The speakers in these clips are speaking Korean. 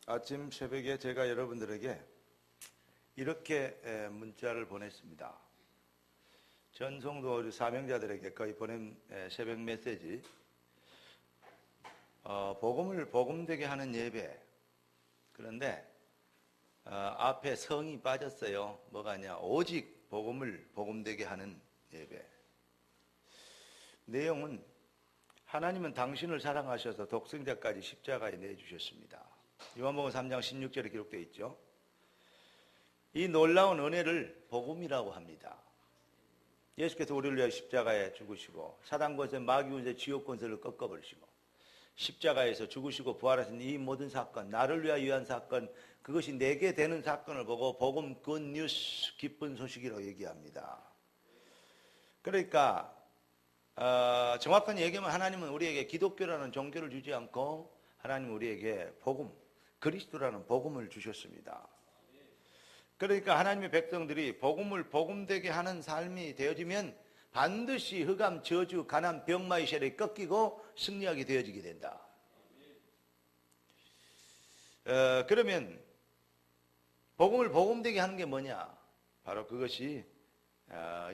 아침 새벽에 제가 여러분들에게 이렇게 문자를 보냈습니다. 전 성도 사명자들에게 거의 보낸 새벽 메시지. 복음을 복음되게 하는 예배. 그런데 앞에 성이 빠졌어요. 뭐가냐? 오직 복음을 복음되게 하는 예배. 내용은 하나님은 당신을 사랑하셔서 독생자까지 십자가에 내주셨습니다. 요한복음 3장 16절에 기록되어 있죠. 이 놀라운 은혜를 복음이라고 합니다. 예수께서 우리를 위하여 십자가에 죽으시고 사단 권세, 마귀 권세, 지옥 권세를 꺾어버리시고 십자가에서 죽으시고 부활하신 이 모든 사건, 나를 위한 사건, 그것이 내게 되는 사건을 보고 복음, 굿뉴스, 기쁜 소식이라고 얘기합니다. 그러니까 정확한 얘기하면 하나님은 우리에게 기독교라는 종교를 주지 않고 하나님은 우리에게 복음, 그리스도라는 복음을 주셨습니다. 그러니까 하나님의 백성들이 복음을 복음되게 하는 삶이 되어지면 반드시 흑암, 저주, 가난, 병마의 세력이 꺾이고 승리하게 되어지게 된다. 그러면 복음을 복음되게 하는 게 뭐냐? 바로 그것이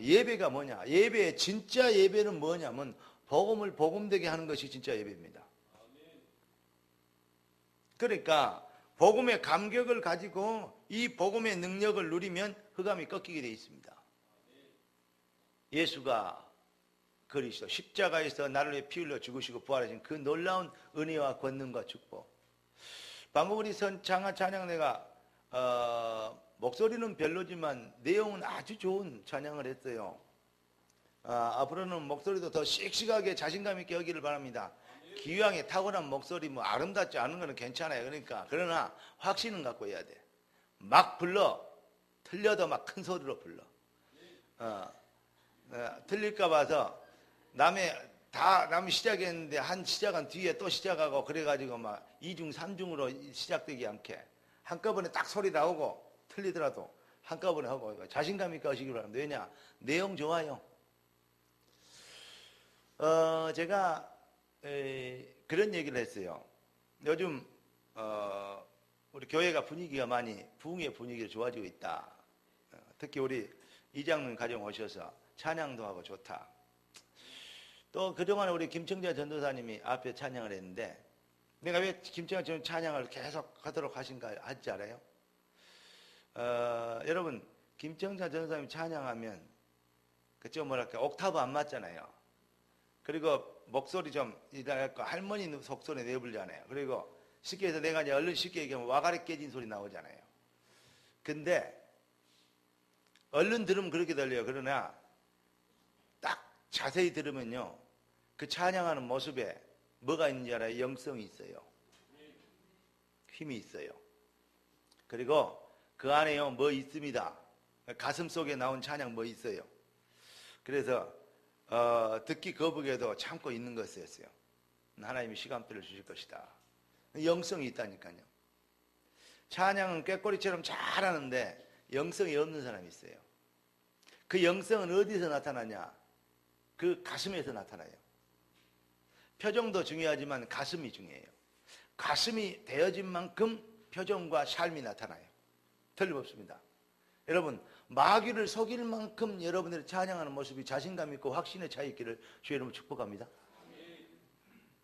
예배가 뭐냐? 예배의 진짜 예배는 뭐냐면 복음을 복음되게 하는 것이 진짜 예배입니다. 그러니까 복음의 감격을 가지고 이 복음의 능력을 누리면 흑암이 꺾이게 되어 있습니다. 예수가 그리스도 십자가에서 나를 위해 피 흘려 죽으시고 부활하신 그 놀라운 은혜와 권능과 축복. 방금 우리 찬양 내가 목소리는 별로지만 내용은 아주 좋은 찬양을 했어요. 앞으로는 목소리도 더 씩씩하게 자신감 있게 하기를 바랍니다. 기왕에 타고난 목소리 뭐 아름답지 않은 거는 괜찮아요. 그러나 확신은 갖고 해야 돼. 막 불러. 틀려도 막 큰 소리로 불러. 틀릴까 봐서 남이 시작했는데 한 시작한 뒤에 또 시작하고 그래가지고 막 2중 3중으로 시작되지 않게 한꺼번에 딱 소리 나오고 틀리더라도 한꺼번에 하고 자신감 있게 하시기 바랍니다. 왜냐? 내용 좋아요. 제가 그런 얘기를 했어요. 요즘 우리 교회가 분위기가 많이 부흥의 분위기가 좋아지고 있다. 특히 우리 이장님 가정 오셔서 찬양도 하고 좋다. 또 그동안 우리 김청자 전도사님이 앞에 찬양을 했는데 내가 왜 김청자 찬양을 계속 하도록 하신가 하지 알아요? 여러분 김청자 전도사님 찬양하면 그좀 뭐랄까 옥타브 안 맞잖아요. 그리고 목소리 좀 할머니 속소리 내불잖아요. 그리고 쉽게 해서 내가 이제 얼른 쉽게 얘기하면 와가리 깨진 소리 나오잖아요. 근데 얼른 들으면 그렇게 들려요. 그러나 딱 자세히 들으면요 그 찬양하는 모습에 뭐가 있는지 알아요? 영성이 있어요. 힘이 있어요. 그리고 그 안에요 뭐 있습니다. 가슴 속에 나온 찬양 뭐 있어요. 그래서 듣기 거북해도 참고 있는 것이었어요. 하나님이 시간표를 주실 것이다. 영성이 있다니까요. 찬양은 꾀꼬리처럼 잘하는데 영성이 없는 사람이 있어요. 그 영성은 어디서 나타나냐? 그 가슴에서 나타나요. 표정도 중요하지만 가슴이 중요해요. 가슴이 되어진 만큼 표정과 삶이 나타나요. 틀림없습니다. 여러분 마귀를 속일 만큼 여러분들이 찬양하는 모습이 자신감 있고 확신에 차 있기를 주의 이름으로 축복합니다.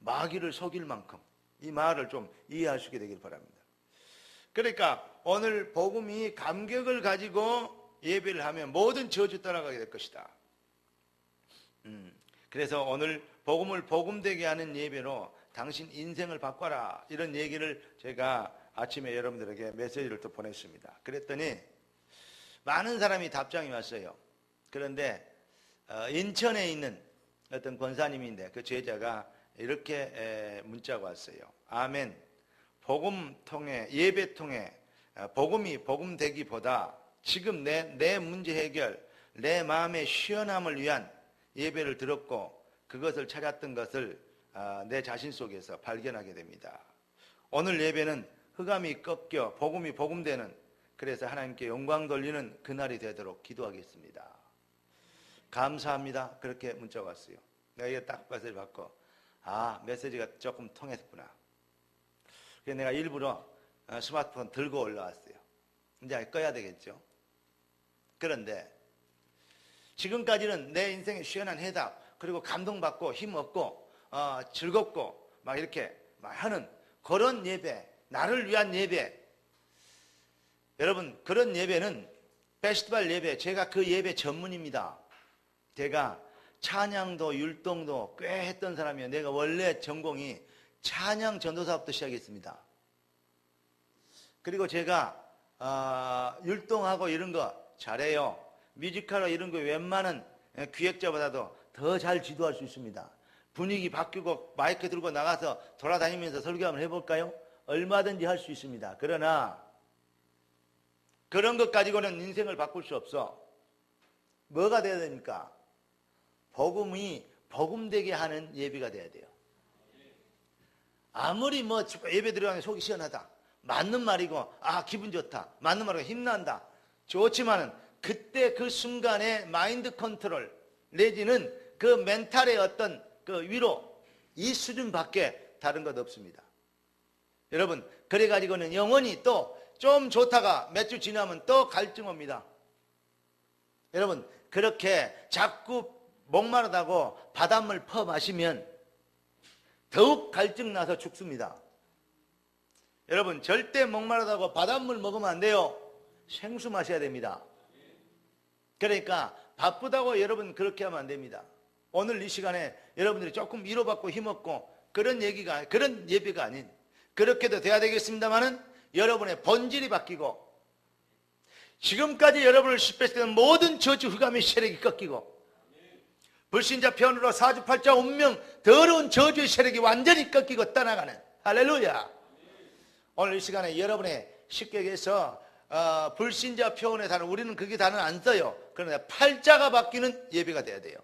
마귀를 속일 만큼 이 말을 좀 이해할 수 있게 되길 바랍니다. 그러니까 오늘 복음이 감격을 가지고 예배를 하면 모든 저주 떠나가게 될 것이다. 그래서 오늘 복음을 복음되게 하는 예배로 당신 인생을 바꿔라 이런 얘기를 제가 아침에 여러분들에게 메시지를 또 보냈습니다. 그랬더니 많은 사람이 답장이 왔어요. 그런데 인천에 있는 어떤 권사님인데 그 제자가 이렇게 문자가 왔어요. 아멘. 복음 통해 예배 통해 복음이 복음되기보다 지금 내 문제 해결, 내 마음의 시원함을 위한 예배를 들었고 그것을 찾았던 것을 내 자신 속에서 발견하게 됩니다. 오늘 예배는 흑암이 꺾여 복음이 복음되는 그래서 하나님께 영광 돌리는 그날이 되도록 기도하겠습니다. 감사합니다. 그렇게 문자가 왔어요. 내가 이거 딱 메시지 받고 메시지가 조금 통했구나. 그래서 내가 일부러 스마트폰 들고 올라왔어요. 이제 꺼야 되겠죠. 그런데 지금까지는 내 인생의 시원한 해답, 그리고 감동받고 힘없고 즐겁고 막 이렇게 막 하는 그런 예배, 나를 위한 예배. 여러분, 그런 예배는 페스티벌 예배, 제가 그 예배 전문입니다. 제가 찬양도 율동도 꽤 했던 사람이에요. 내가 원래 전공이 찬양 전도사부터 시작했습니다. 그리고 제가 율동하고 이런 거 잘해요. 뮤지컬 이런 거 웬만한 기획자보다도 더 잘 지도할 수 있습니다. 분위기 바뀌고 마이크 들고 나가서 돌아다니면서 설교 한번 해볼까요? 얼마든지 할 수 있습니다. 그러나 그런 것 가지고는 인생을 바꿀 수 없어. 뭐가 돼야 됩니까? 복음이 복음되게 하는 예배가 돼야 돼요. 아무리 뭐 예배 들어가면 속이 시원하다, 맞는 말이고 기분 좋다, 맞는 말이고 힘난다, 좋지만은 그때 그 순간에 마인드 컨트롤 내지는 그 멘탈의 어떤 그 위로, 이 수준밖에 다른 것 없습니다. 여러분, 그래가지고는 영원히 또 좀 좋다가 몇 주 지나면 또 갈증 옵니다. 여러분, 그렇게 자꾸 목마르다고 바닷물 퍼 마시면 더욱 갈증 나서 죽습니다. 여러분, 절대 목마르다고 바닷물 먹으면 안 돼요. 생수 마셔야 됩니다. 그러니까 바쁘다고 여러분 그렇게 하면 안 됩니다. 오늘 이 시간에 여러분들이 조금 위로받고 힘없고 그런 예배가 아닌, 그렇게도 돼야 되겠습니다만은 여러분의 본질이 바뀌고, 지금까지 여러분을 실패했던 모든 저주 흑암의 세력이 꺾이고, 불신자 편으로 사주팔자 운명 더러운 저주의 세력이 완전히 꺾이고 떠나가는, 할렐루야. 오늘 이 시간에 여러분의 식객에서 불신자 표현의 단어, 우리는 그게 단어는 안 써요. 그러나 팔자가 바뀌는 예배가 돼야 돼요.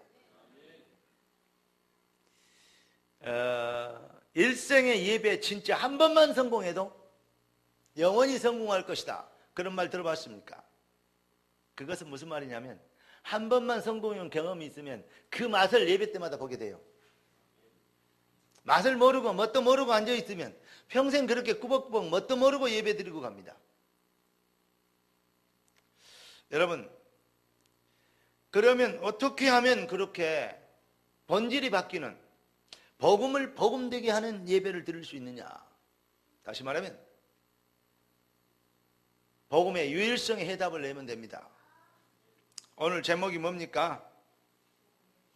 일생의 예배 진짜 한 번만 성공해도 영원히 성공할 것이다. 그런 말 들어봤습니까? 그것은 무슨 말이냐면, 한 번만 성공한 경험이 있으면 그 맛을 예배 때마다 보게 돼요. 맛을 모르고 뭣도 모르고 앉아있으면 평생 그렇게 꾸벅꾸벅 뭣도 모르고 예배 드리고 갑니다. 여러분, 그러면 어떻게 하면 그렇게 본질이 바뀌는, 복음을 복음되게 하는 예배를 드릴 수 있느냐? 다시 말하면 복음의 유일성의 해답을 내면 됩니다. 오늘 제목이 뭡니까?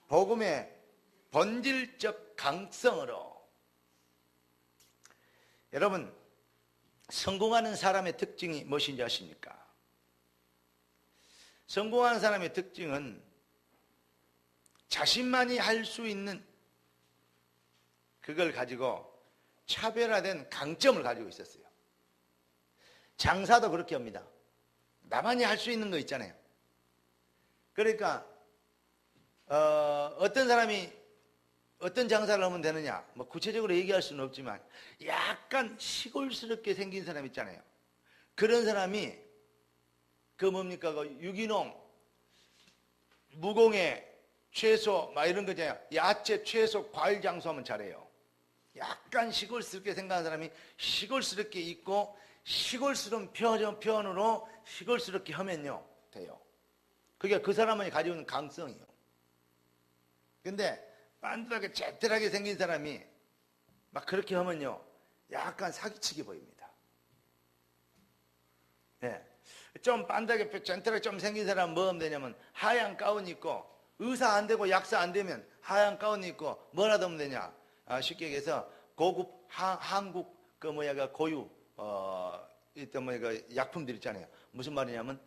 복음의 본질적 강성으로. 여러분, 성공하는 사람의 특징이 무엇인지 아십니까? 성공하는 사람의 특징은 자신만이 할 수 있는 그걸 가지고 차별화된 강점을 가지고 있었어요. 장사도 그렇게 합니다. 나만이 할 수 있는 거 있잖아요. 그러니까 어떤 사람이 어떤 장사를 하면 되느냐, 뭐 구체적으로 얘기할 수는 없지만 약간 시골스럽게 생긴 사람 있잖아요. 그런 사람이 그 뭡니까, 그 유기농, 무공해, 채소 막 이런 거 있잖아요. 야채, 채소, 과일 장수하면 잘해요. 약간 시골스럽게 생각하는 사람이 시골스럽게 있고 시골스러운 표현으로 시골스럽게 하면요 돼요. 그게 그 사람만이 가지고 있는 강성이에요. 근데 빤듯하게 잽들하게 생긴 사람이 막 그렇게 하면요 약간 사기치게 보입니다. 네. 좀 빤듯하게 젠틀하게 좀 생긴 사람은 뭐 하면 되냐면, 하얀 가운 입고, 의사 안 되고 약사 안 되면 하얀 가운 입고 뭐라도 하면 되냐, 쉽게 얘기해서 고급 한국 그 고유 이때 그 약품들 있잖아요. 무슨 말이냐면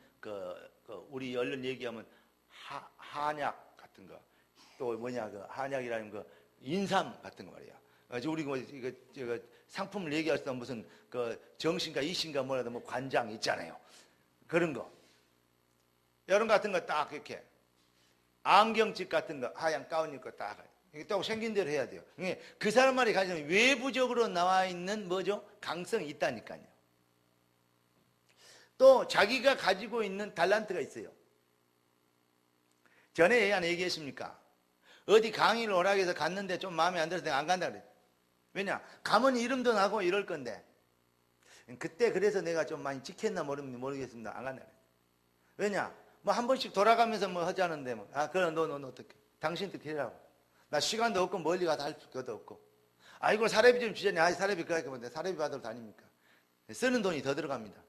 우리 얼른 얘기하면 한약 같은 거, 또 그 한약이라는 그 인삼 같은 거 말이야. 우리 이거 상품을 얘기할 때 무슨 그 정신가 이신가 뭐라도 뭐 관장 있잖아요. 그런 거, 이런 같은 거 딱 이렇게 안경집 같은 거 하얀 가운 입고 딱 이게 또 생긴 대로 해야 돼요. 그 사람 말이 가지고 외부적으로 나와 있는 뭐죠? 강성이 있다니까요. 또 자기가 가지고 있는 달란트가 있어요. 전에 안 얘기했습니까? 어디 강의를 오라고 해서 갔는데 좀 마음에 안 들어서 안 간다 그랬어요. 왜냐? 가면 이름도 나고 이럴 건데, 그때 그래서 내가 좀 많이 지켰나 모르겠습니다. 안 간다. 왜냐? 뭐 한 번씩 돌아가면서 뭐 하자는데 뭐. 그럼 너 어떻게? 당신도 기라고. 나 시간도 없고 멀리 가서 할 것도 없고. 이걸 사례비 좀 주자니. 사례비 그렇게 하면 사례비 받으러 다닙니까? 쓰는 돈이 더 들어갑니다.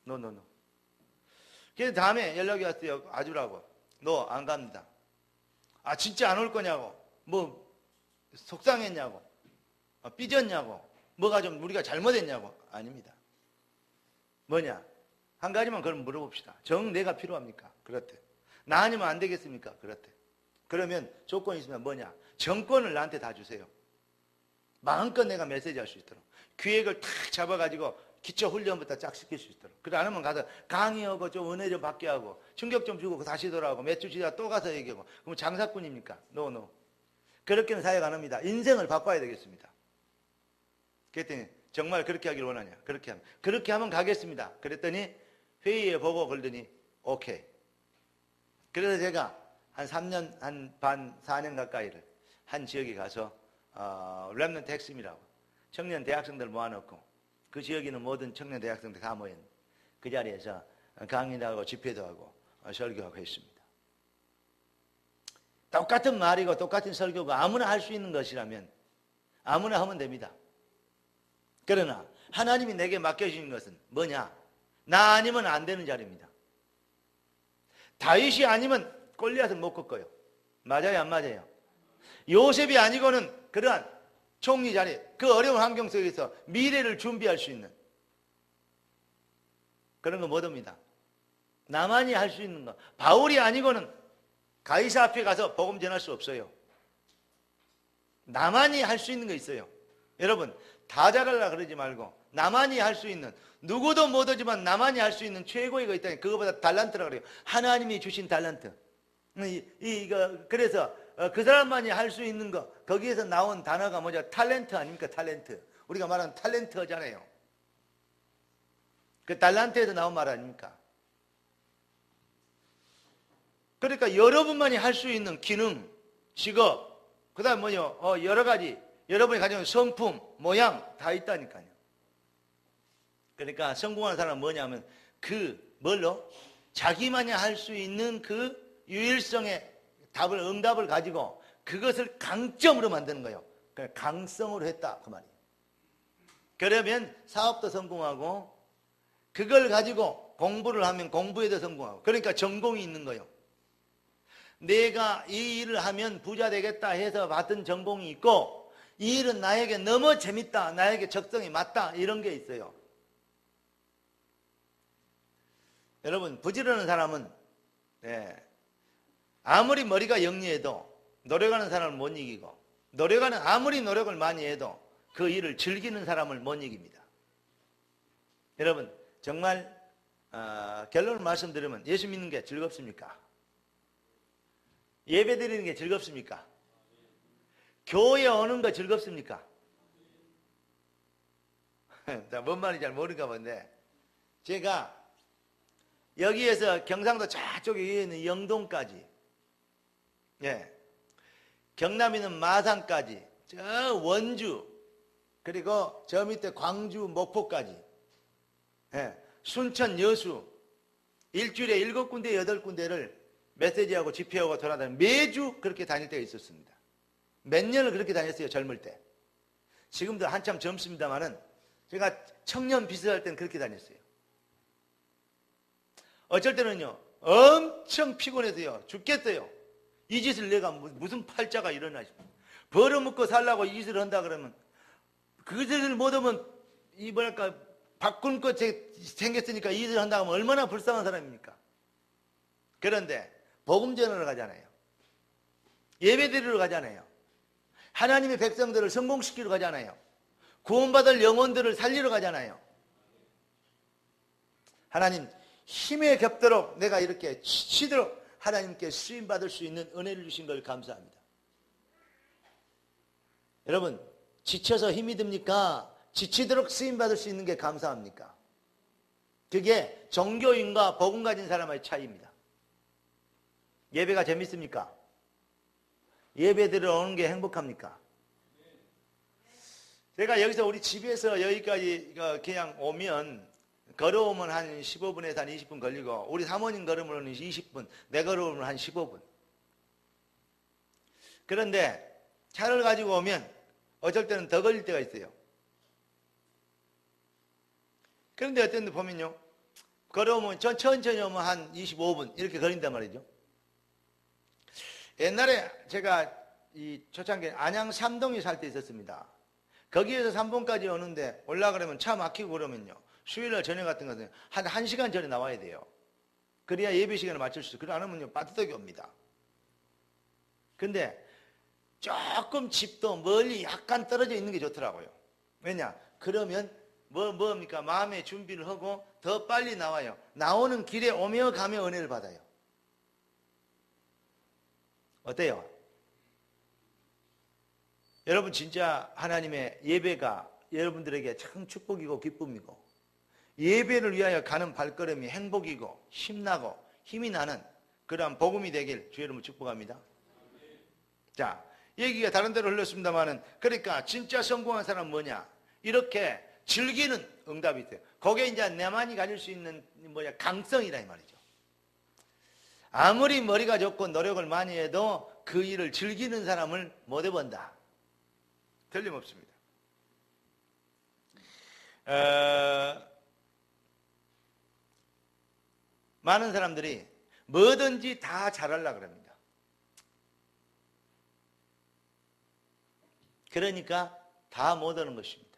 노. 그래서 다음에 연락이 왔어요. 아주라고. 너 안 갑니다. 진짜 안 올 거냐고. 뭐 속상했냐고. 삐졌냐고. 뭐가 좀 우리가 잘못했냐고. 아닙니다. 뭐냐? 한 가지만 그럼 물어봅시다. 내가 필요합니까? 그렇대. 나 아니면 안 되겠습니까? 그렇대. 그러면 조건이 있으면 뭐냐? 정권을 나한테 다 주세요. 마음껏 내가 메시지 할 수 있도록. 기획을 탁 잡아가지고 기초 훈련부터 쫙 시킬 수 있도록. 그래 안 하면 가서 강의하고 좀 은혜 좀 받게 하고 충격 좀 주고 다시 돌아오고 몇 주 지나다 또 가서 얘기하고. 그럼 장사꾼입니까? 노. 그렇게는 사역 안 합니다. 인생을 바꿔야 되겠습니다. 그랬더니 정말 그렇게 하길 원하냐? 그렇게 하면 가겠습니다. 그랬더니 회의에 보고 걸더니 오케이. 그래서 제가 한 3년 한 반 4년 가까이를 한 지역에 가서 렘넌트 핵심이라고 청년 대학생들 모아놓고 그 지역에 있는 모든 청년 대학생들 다 모인 그 자리에서 강의도 하고 집회도 하고 설교하고 했습니다. 똑같은 말이고 똑같은 설교고 아무나 할 수 있는 것이라면 아무나 하면 됩니다. 그러나 하나님이 내게 맡겨주신 것은 뭐냐? 나 아니면 안 되는 자리입니다. 다윗이 아니면 골리앗은 못 꺾어요. 맞아요, 안 맞아요? 요셉이 아니고는 그러한 총리 자리, 그 어려운 환경 속에서 미래를 준비할 수 있는 그런 거 못 합니다. 나만이 할 수 있는 거. 바울이 아니고는 가이사 앞에 가서 복음 전할 수 없어요. 나만이 할 수 있는 거 있어요. 여러분, 다 잘하려고 그러지 말고 나만이 할 수 있는, 누구도 못하지만 나만이 할 수 있는 최고의 거 있다니 그거보다 달란트라고 그래요. 하나님이 주신 달란트. 그래서 그 사람만이 할 수 있는 거, 거기에서 나온 단어가 뭐죠? 탤런트 아닙니까? 탤런트. 우리가 말하는 탤런트잖아요. 그 달란트에서 나온 말 아닙니까? 그러니까 여러분만이 할 수 있는 기능, 직업, 그 다음 뭐요? 여러 가지 여러분이 가지고 있는 성품, 모양 다 있다니까요. 그러니까 성공하는 사람은 뭐냐면 뭘로? 자기만이 할 수 있는 그 유일성의 응답을 가지고 그것을 강점으로 만드는 거예요. 그러니까 강성으로 했다 그 말이에요. 그러면 사업도 성공하고 그걸 가지고 공부를 하면 공부에도 성공하고 그러니까 전공이 있는 거예요. 내가 이 일을 하면 부자 되겠다 해서 받은 전공이 있고 이 일은 나에게 너무 재밌다, 나에게 적성이 맞다 이런 게 있어요. 여러분 부지런한 사람은 아무리 머리가 영리해도 노력하는 사람을 못 이기고 아무리 노력을 많이 해도 그 일을 즐기는 사람을 못 이깁니다. 여러분 정말 결론을 말씀드리면 예수 믿는 게 즐겁습니까? 예배 드리는 게 즐겁습니까? 교회 오는 거 즐겁습니까? 뭔 말인지 잘 모르는가 본데 제가 여기에서 경상도 저쪽에 있는 영동까지 경남에 있는 마산까지 저 원주 그리고 저 밑에 광주 목포까지 순천 여수 일주일에 7군데 8군데를 메시지하고 집회하고 돌아다니는 매주 그렇게 다닐 때가 있었습니다. 몇 년을 그렇게 다녔어요. 젊을 때. 지금도 한참 젊습니다만은 제가 청년 비슷할 때는 그렇게 다녔어요. 어쩔 때는요 엄청 피곤해서요 죽겠어요. 이 짓을 내가 무슨 팔자가 일어나 벌어먹고 살라고 이 짓을 한다 그러면 그 짓을 못하면 이 뭐랄까 바꾼 것 생겼으니까 이 짓을 한다 하면 얼마나 불쌍한 사람입니까? 그런데 복음 전하러 가잖아요. 예배 드리러 가잖아요. 하나님의 백성들을 성공시키러 가잖아요. 구원받을 영혼들을 살리러 가잖아요. 하나님 힘에 겹도록 내가 이렇게 지치도록 하나님께 쓰임받을 수 있는 은혜를 주신 걸 감사합니다. 여러분 지쳐서 힘이 듭니까? 지치도록 쓰임받을 수 있는 게 감사합니까? 그게 종교인과 복음 가진 사람의 차이입니다. 예배가 재밌습니까? 예배 들으러 오는 게 행복합니까? 제가 여기서 우리 집에서 여기까지 그냥 오면 걸어오면 한 15분에서 한 20분 걸리고 우리 사모님 걸으면 20분, 내 걸어오면 한 15분. 그런데 차를 가지고 오면 어쩔 때는 더 걸릴 때가 있어요. 그런데 어떤 데 보면요, 걸어오면 천천히 오면 한 25분 이렇게 걸린단 말이죠. 옛날에 제가 이 초창기 안양 삼동에 살 때 있었습니다. 거기에서 3번까지 오는데 올라가려면 차 막히고 그러면요, 수요일날 저녁 같은 것은 한 1시간 전에 나와야 돼요. 그래야 예배 시간을 맞출 수 있어요. 그러지 않으면요, 빠듯하게 옵니다. 근데 조금 집도 멀리 약간 떨어져 있는 게 좋더라고요. 왜냐? 그러면 뭡니까? 마음의 준비를 하고 더 빨리 나와요. 나오는 길에 오며 가며 은혜를 받아요. 어때요? 여러분, 진짜 하나님의 예배가 여러분들에게 참 축복이고 기쁨이고, 예배를 위하여 가는 발걸음이 행복이고 힘나고 힘이 나는 그러한 복음이 되길 주의 이름으로 축복합니다. 자, 얘기가 다른 데로 흘렀습니다만은, 그러니까 진짜 성공한 사람은 뭐냐? 이렇게 즐기는 응답이 있어요. 거기에 이제 내만이 가질 수 있는 강성이라 이 말이죠. 아무리 머리가 좋고 노력을 많이 해도 그 일을 즐기는 사람을 못 해본다. 틀림없습니다. 많은 사람들이 뭐든지 다 잘하려고 합니다. 그러니까 다 못하는 것입니다.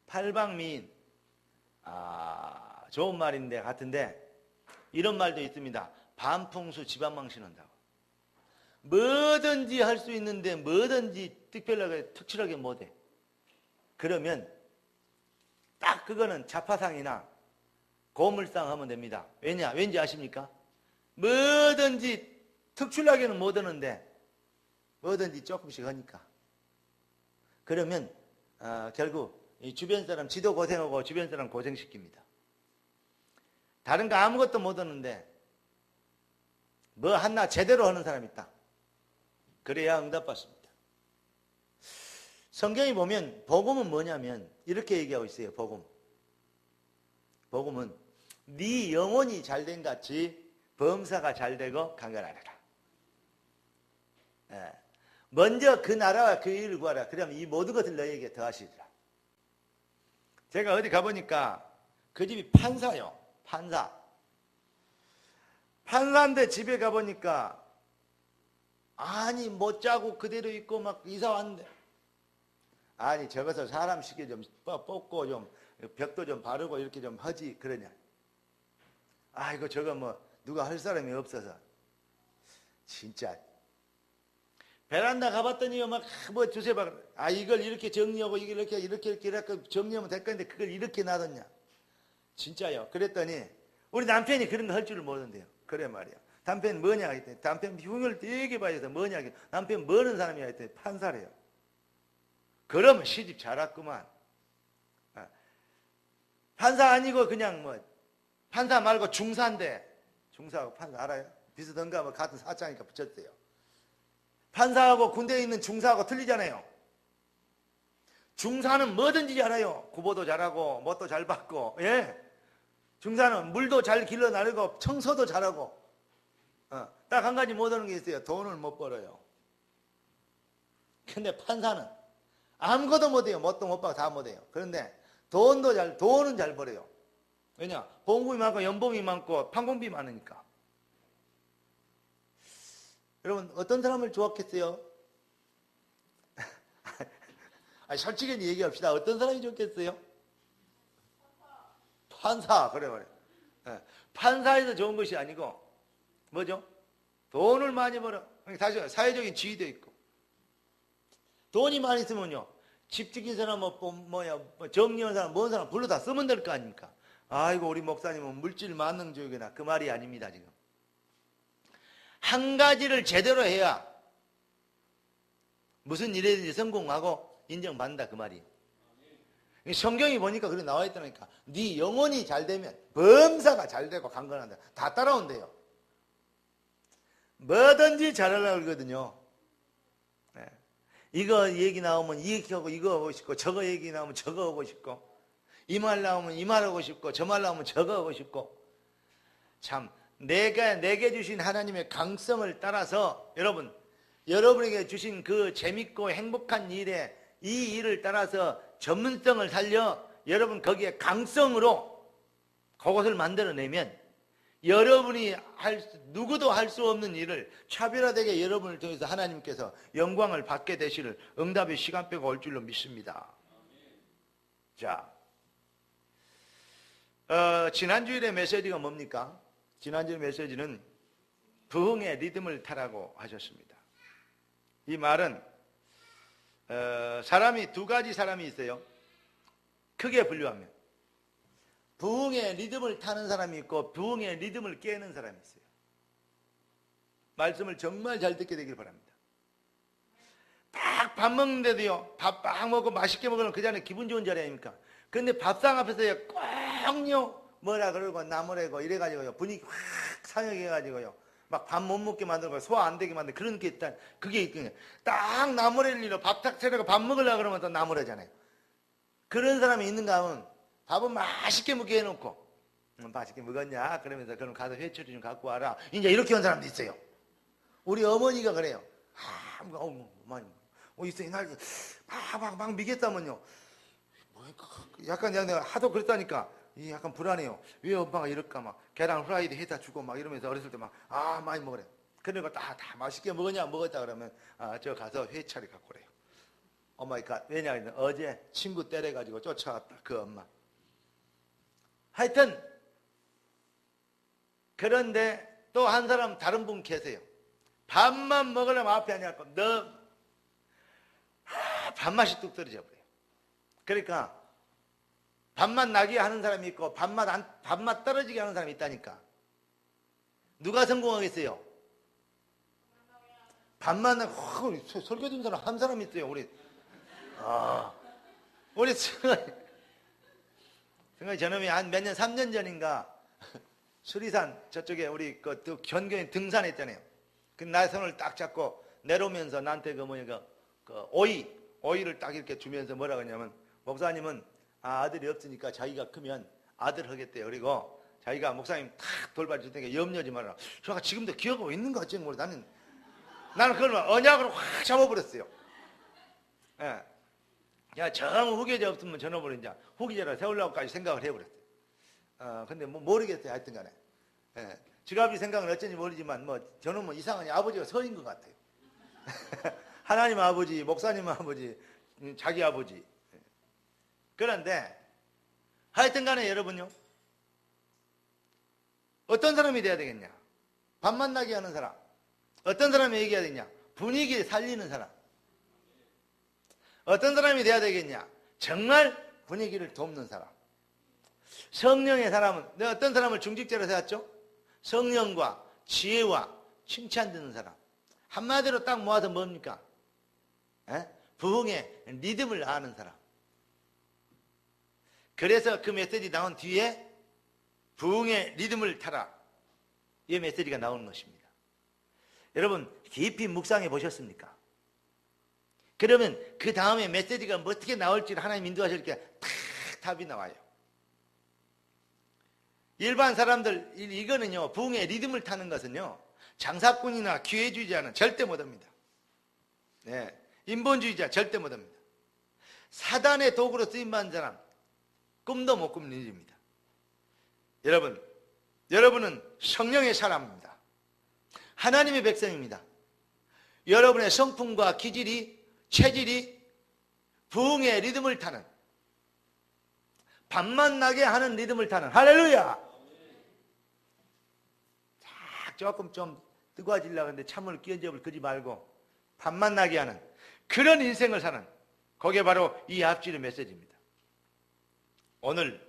팔방미인, 좋은 말인데 같은데 이런 말도 있습니다. 반풍수 집안망신한다고. 뭐든지 할 수 있는데 뭐든지 특별하게 특출하게 못해. 그러면 딱 그거는 자파상이나 고물상 하면 됩니다. 왠지 아십니까? 뭐든지 특출나게는 못하는데 뭐든지 조금씩 하니까. 그러면 결국 이 주변 사람 지도 고생하고 주변 사람 고생시킵니다. 다른 거 아무것도 못하는데 뭐 하나 제대로 하는 사람이 있다. 그래야 응답받습니다. 성경에 보면 복음은 뭐냐면 이렇게 얘기하고 있어요. 복음은 네 영혼이 잘된 같이 범사가 잘되고 강건하리라. 먼저 그 나라와 그 일을 구하라. 그러면 이 모든 것을 너희에게 더하시리라. 제가 어디 가보니까 그 집이 판사요. 판사인데 집에 가보니까 아니 못 자고 그대로 있고 막 이사 왔는데, 아니 저것을 사람 쉽게 좀 뽑고 좀 벽도 좀 바르고 이렇게 좀 하지 그러냐. 아이고 저거 뭐 누가 할 사람이 없어서. 진짜 베란다 가봤더니 막 뭐 주세 봐. 이걸 이렇게 정리하고 이걸 이렇게 정리하면 될 건데 그걸 이렇게 놔뒀냐. 진짜요. 그랬더니 우리 남편이 그런 거 할 줄을 모른대요. 그래 말이야. 남편 뭐냐 했더니 남편 흉을 되게 봐야 돼. 뭐냐 했더니 남편 뭐는 사람이야 했더니 판사래요. 그러면 시집 잘 왔구만. 판사 아니고 그냥 뭐 판사 말고 중사인데, 중사하고 판사 알아요? 비슷한가 뭐 같은 사자니까 붙였대요. 판사하고 군대에 있는 중사하고 틀리잖아요. 중사는 뭐든지 잘해요. 구보도 잘하고 뭣도 잘 받고, 예. 중사는 물도 잘 길러 나르고 청소도 잘하고, 딱 한 가지 못하는 게 있어요. 돈을 못 벌어요. 근데 판사는 아무것도 못해요. 뭣도 못 받고 다 못해요. 그런데 돈은 잘 벌어요. 왜냐? 봉급이 많고 연봉이 많고 판공비 많으니까. 여러분 어떤 사람을 좋았겠어요? 솔직히 얘기합시다. 어떤 사람이 좋겠어요? 판사. 그래. 판사에서 좋은 것이 아니고 뭐죠? 돈을 많이 벌어. 다시 사회적인 지위도 있고. 돈이 많이 있으면요, 집 지킨 사람, 정리한 사람, 뭔 사람 불러 다 쓰면 될 거 아닙니까? 아이고 우리 목사님은 물질 만능주의구나. 그 말이 아닙니다. 지금 한 가지를 제대로 해야 무슨 일이든지 성공하고 인정받는다 그 말이에요. 성경이 보니까 그렇게 나와 있다니까. 네 영혼이 잘 되면 범사가 잘 되고 강건한다. 다 따라온대요. 뭐든지 잘하려고 그러거든요. 이거 얘기 나오면 이렇게 하고 이거 하고 싶고, 저거 얘기 나오면 저거 하고 싶고, 이 말 나오면 이 말 하고 싶고, 저 말 나오면 저거 하고 싶고. 참 내게 주신 하나님의 강성을 따라서 여러분에게 주신 그 재밌고 행복한 일에 이 일을 따라서 전문성을 살려 여러분 거기에 강성으로 그것을 만들어내면 여러분이 누구도 할 수 없는 일을 차별화되게 여러분을 통해서 하나님께서 영광을 받게 되시를 응답의 시간표가 올 줄로 믿습니다. 자, 지난주일의 메시지가 뭡니까? 지난주 메시지는 부흥의 리듬을 타라고 하셨습니다. 이 말은 사람이 두 가지 사람이 있어요. 크게 분류하면 부흥의 리듬을 타는 사람이 있고 부흥의 리듬을 깨는 사람이 있어요. 말씀을 정말 잘 듣게 되길 바랍니다. 밥 먹는데도요, 밥 막 먹고 맛있게 먹으면 그 자리에 기분 좋은 자리 아닙니까? 근데 밥상 앞에서요 꽁요 뭐라 그러고 나무래고 이래가지고요 분위기 확 상하게해가지고요 막 밥 못 먹게 만들고 소화 안 되게 만들고 그런 게 일단 그게 있거든요. 딱 나무랄 일로 밥 탁 차려고 밥 먹으려고 그러면 또 나무래잖아요. 그런 사람이 있는가 하면 밥은 맛있게 먹게 해놓고 맛있게 먹었냐 그러면서 그럼 가서 회초리 좀 갖고 와라 이제 이렇게 온 사람도 있어요. 우리 어머니가 그래요. 많이 있어 이날 막 미겠다면요 약간 내가 하도 그랬다니까 약간 불안해요. 왜 엄마가 이럴까 막 계란 후라이드 해다 주고 막 이러면서 어렸을 때 막 많이 먹으래. 그러니까 다 맛있게 먹었냐 먹었다 그러면 저 가서 회차리 갖고 오래요. 엄마가 왜냐하면 어제 친구 때려가지고 쫓아왔다 그 엄마. 하여튼 그런데 또 한 사람 다른 분 계세요. 밥만 먹으려면 앞에 앉아갖고 밥맛이 뚝 떨어져 버려요. 그러니까 밥맛 나게 하는 사람이 있고 밥맛 떨어지게 하는 사람이 있다니까. 누가 성공하겠어요? 밥맛 나게 설교 든 사람 한 사람 있어요. 우리 승환이 저놈이 한 몇 년 3년 전인가 수리산 저쪽에 우리 그 견교에 등산했잖아요. 그 나 손을 딱 잡고 내려오면서 나한테 그 오이를 딱 이렇게 주면서 뭐라 그러냐면 목사님은 아들이 없으니까 자기가 크면 아들 하겠대요. 그리고 자기가 목사님 탁 돌봐줄 테니까 염려하지 말아라. 저가 지금도 기억하고 있는 거 같지? 나는 그걸 언약으로 확 잡아버렸어요. 예. 야, 정 후계자 없으면 저놈을 이제 후계자로 세우려고까지 생각을 해버렸어요. 근데 모르겠어요. 하여튼 간에. 예. 지갑이 생각은 어쩐지 모르지만 저놈은 이상하니 아버지가 서인 것 같아요. 하나님 아버지, 목사님 아버지, 자기 아버지. 그런데 하여튼 간에 여러분요. 어떤 사람이 돼야 되겠냐? 밥만 나게 하는 사람. 어떤 사람이 얘기해야 되겠냐? 분위기를 살리는 사람. 어떤 사람이 돼야 되겠냐? 정말 분위기를 돕는 사람. 성령의 사람은 어떤 사람을 중직자로 세웠죠? 성령과 지혜와 칭찬 듣는 사람. 한마디로 딱 모아서 뭡니까? 부흥의 리듬을 아는 사람. 그래서 그 메시지 나온 뒤에 부흥의 리듬을 타라. 이 메시지가 나오는 것입니다. 여러분 깊이 묵상해 보셨습니까? 그러면 그 다음에 메시지가 어떻게 나올지를 하나님 인도하실 때 탁 답이 나와요. 일반 사람들 이거는요 부흥의 리듬을 타는 것은요 장사꾼이나 기회주의자는 절대 못합니다. 네, 인본주의자 절대 못합니다. 사단의 도구로 쓰임받은 사람 꿈도 못 꾸는 일입니다. 여러분은 성령의 사람입니다. 하나님의 백성입니다. 여러분의 성품과 기질이 체질이 부흥의 리듬을 타는 밥맛 나게 하는 리듬을 타는 할렐루야. 조금 좀 뜨거워지려고 하는데 찬물 끼얹어 그지 말고 밥맛 나게 하는 그런 인생을 사는 그게 바로 이 앞지의 메시지입니다. 오늘